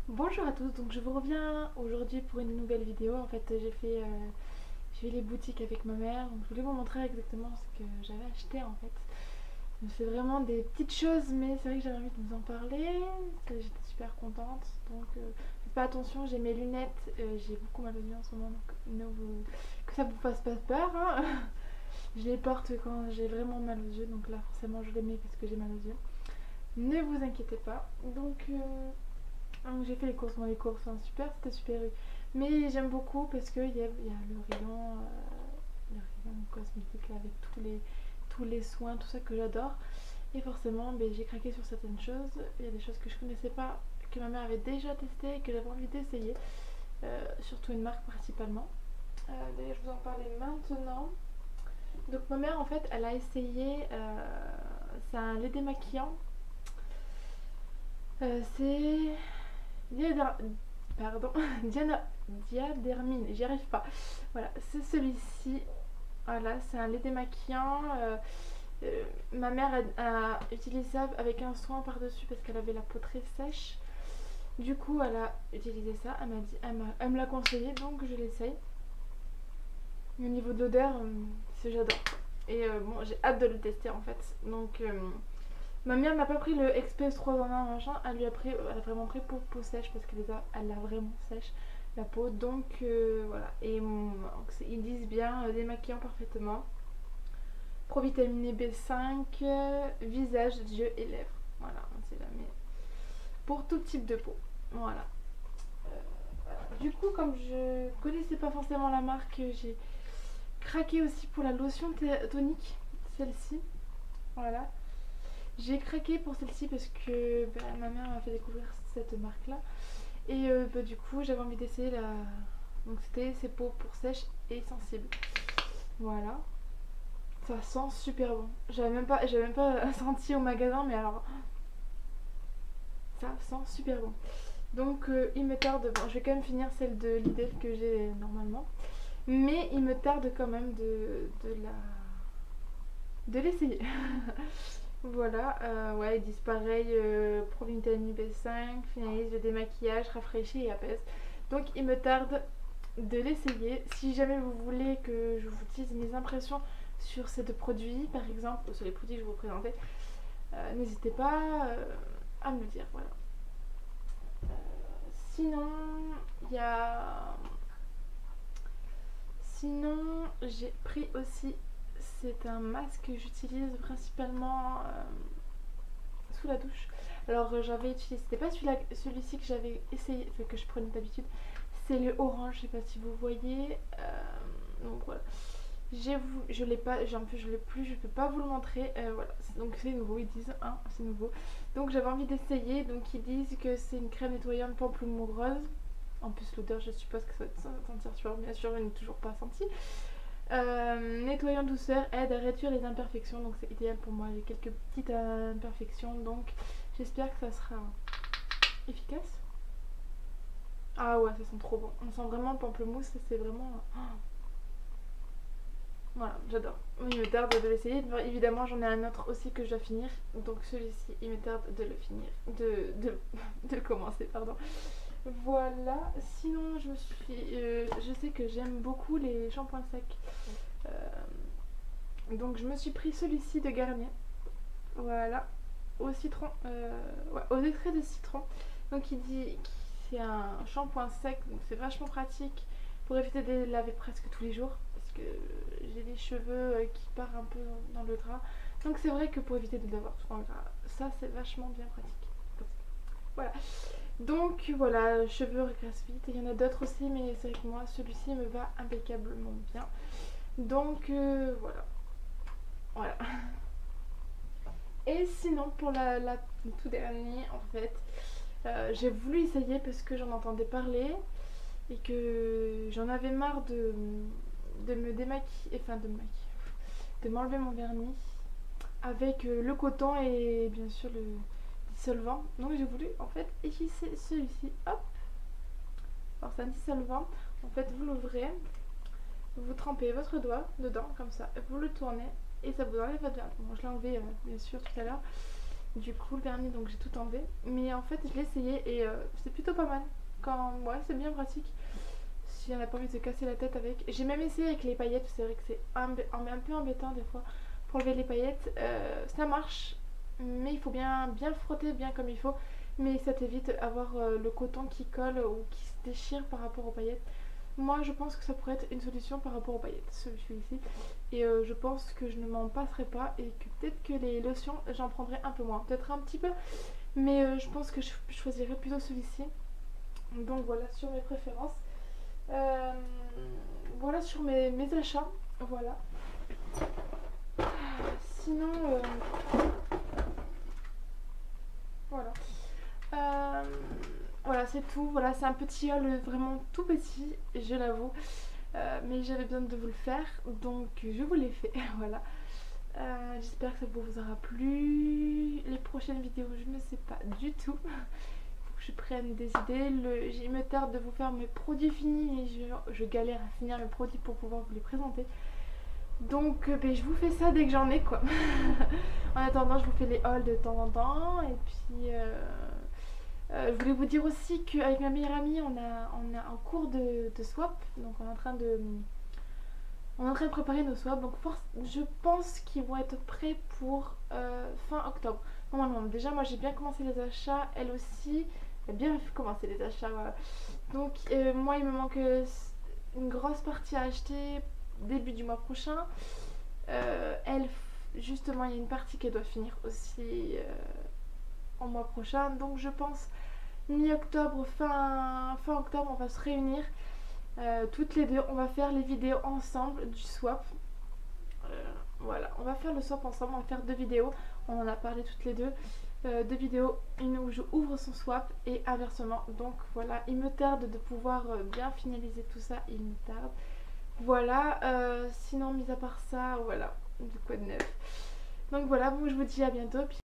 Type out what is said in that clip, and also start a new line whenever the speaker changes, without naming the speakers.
Bonjour à tous, donc je vous reviens aujourd'hui pour une nouvelle vidéo. En fait, j'ai fait les boutiques avec ma mère, donc je voulais vous montrer exactement ce que j'avais acheté en fait. Donc, c'est vraiment des petites choses, mais c'est vrai que j'avais envie de vous en parler. J'étais super contente, donc faites pas attention, j'ai mes lunettes, j'ai beaucoup mal aux yeux en ce moment, donc que ça vous fasse pas peur, hein. Je les porte quand j'ai vraiment mal aux yeux, donc là forcément je les mets parce que j'ai mal aux yeux. Ne vous inquiétez pas. Donc j'ai fait les courses, bon les courses, hein, super, c'était super. Mais j'aime beaucoup parce qu'il y a le rayon cosmétique là, avec tous les soins, tout ça que j'adore. Et forcément, ben, j'ai craqué sur certaines choses. Il y a des choses que je connaissais pas, que ma mère avait déjà testées et que j'avais envie d'essayer. Surtout une marque principalement. D'ailleurs, je vous en parlais maintenant. Donc ma mère, en fait, elle a essayé, c'est un lait démaquillant. C'est pardon, diadermine, j'y arrive pas. Voilà, c'est celui-ci. Voilà, c'est un lait démaquillant. Ma mère a utilisé ça avec un soin par-dessus parce qu'elle avait la peau très sèche. Du coup, elle a utilisé ça. Elle me l'a conseillé, donc je l'essaye. Au niveau de l'odeur, j'adore. Et bon, j'ai hâte de le tester en fait. Donc, ma mère n'a pas pris le Express 3 en 1 machin, elle a vraiment pris pour peau sèche parce elle a vraiment sèche la peau. Donc voilà. Et ils disent bien démaquillant parfaitement. Provitaminé B5, visage, yeux et lèvres. Voilà, c'est la mais pour tout type de peau. Voilà. Du coup, comme je connaissais pas forcément la marque, j'ai craqué aussi pour la lotion tonique, celle-ci. Voilà. J'ai craqué pour celle-ci parce que ma mère m'a fait découvrir cette marque-là. Et du coup, j'avais envie d'essayer la. Donc, c'était ses peaux pour sèche et sensible. Voilà. Ça sent super bon. J'avais même pas senti au magasin, mais alors, ça sent super bon. Donc, il me tarde. Bon, je vais quand même finir celle de Lidl que j'ai normalement. Mais il me tarde quand même de l'essayer. Voilà, ouais, ils disent pareil, Provitamine B5, finalise le démaquillage, rafraîchit et apaise. Donc il me tarde de l'essayer. Si jamais vous voulez que je vous dise mes impressions sur ces deux produits, par exemple, ou sur les produits que je vous présentais, n'hésitez pas à me le dire. Voilà. Sinon, il y a. Sinon, j'ai pris aussi. C'est un masque que j'utilise principalement sous la douche. Alors j'avais utilisé, c'était pas celui-ci que j'avais essayé, enfin, que je prenais d'habitude, c'est le orange, je sais pas si vous voyez. Donc voilà. Je l'ai pas, en plus je l'ai plus, je peux pas vous le montrer. Voilà, donc c'est nouveau, ils disent, hein, c'est nouveau. Donc j'avais envie d'essayer, donc ils disent que c'est une crème nettoyante pamplemousse rose. En plus l'odeur, je suppose que ça va sentir super, bien sûr, je n'ai toujours pas senti. Nettoyant douceur aide à réduire les imperfections, donc c'est idéal pour moi. J'ai quelques petites imperfections, donc j'espère que ça sera efficace. Ah ouais, ça sent trop bon. On sent vraiment le pamplemousse, c'est vraiment. Oh, voilà, j'adore. Il me tarde de l'essayer. Évidemment, j'en ai un autre aussi que je dois finir, donc celui-ci, il me tarde de le finir, de le commencer, pardon. Voilà. Sinon, je sais que j'aime beaucoup les shampoings secs. Euh, Donc je me suis pris celui-ci de Garnier. Voilà. Au citron. Ouais, aux extraits de citron. Donc il dit que c'est un shampoing sec. Donc c'est vachement pratique pour éviter de les laver presque tous les jours. Parce que j'ai les cheveux qui partent un peu dans le gras. Donc c'est vrai que pour éviter de l'avoir trop en gras, ça c'est vachement bien pratique. Voilà. Donc voilà, cheveux régressent vite. Il y en a d'autres aussi, mais c'est vrai que moi celui-ci me va impeccablement bien. Donc voilà. Voilà. Et sinon, pour le tout dernier, en fait, j'ai voulu essayer parce que j'en entendais parler et que j'en avais marre de me démaquiller, enfin de m'enlever mon vernis avec le coton et bien sûr le dissolvant. Donc j'ai voulu en fait utiliser celui-ci. Hop. Alors c'est un dissolvant. En fait, vous l'ouvrez, vous trempez votre doigt dedans comme ça, vous le tournez et ça vous enlève votre vernis. Bon, je l'ai enlevé bien sûr tout à l'heure. Du coup le vernis, donc j'ai tout enlevé. Mais en fait je l'ai essayé et c'est plutôt pas mal. Ouais, c'est bien pratique. Si on n'a pas envie de se casser la tête avec. J'ai même essayé avec les paillettes, c'est vrai que c'est un peu embêtant des fois pour enlever les paillettes. Ça marche, mais il faut bien frotter bien comme il faut. Mais ça t'évite d'avoir le coton qui colle ou qui se déchire par rapport aux paillettes. Moi je pense que ça pourrait être une solution par rapport aux paillettes, celui-ci. Et je pense que je ne m'en passerai pas et que peut-être que les lotions j'en prendrai un peu moins. Peut-être un petit peu, mais je pense que je choisirai plutôt celui-ci. Donc voilà sur mes préférences. Euh, voilà sur mes achats. Voilà. Sinon, voilà. Euh, voilà, c'est tout. Voilà, c'est un petit haul vraiment tout petit, je l'avoue. Mais j'avais besoin de vous le faire, donc je vous l'ai fait. Voilà. J'espère que ça vous aura plu. Les prochaines vidéos, je ne sais pas du tout. Faut que je prenne des idées. Il me tarde de vous faire mes produits finis et je galère à finir mes produits pour pouvoir vous les présenter. Donc ben, je vous fais ça dès que j'en ai quoi. En attendant, je vous fais les hauls de temps en temps. Et puis je voulais vous dire aussi qu'avec ma meilleure amie, on a un cours de swap. Donc on est en train de préparer nos swaps. Donc je pense qu'ils vont être prêts pour fin octobre. Normalement, déjà moi j'ai bien commencé les achats. Elle aussi a bien commencé les achats. Voilà. Donc moi il me manque une grosse partie à acheter début du mois prochain. Elle, justement, il y a une partie qu'elle doit finir aussi en mois prochain. Donc je pense mi-octobre, fin octobre, on va se réunir toutes les deux. On va faire les vidéos ensemble du swap. Voilà, on va faire le swap ensemble. On va faire 2 vidéos. On en a parlé toutes les deux. 2 vidéos, une où je ouvre son swap et inversement. Donc voilà, il me tarde de pouvoir bien finaliser tout ça. Il me tarde. Voilà, sinon mis à part ça, voilà, du quoi de neuf. Donc voilà, bon, je vous dis à bientôt.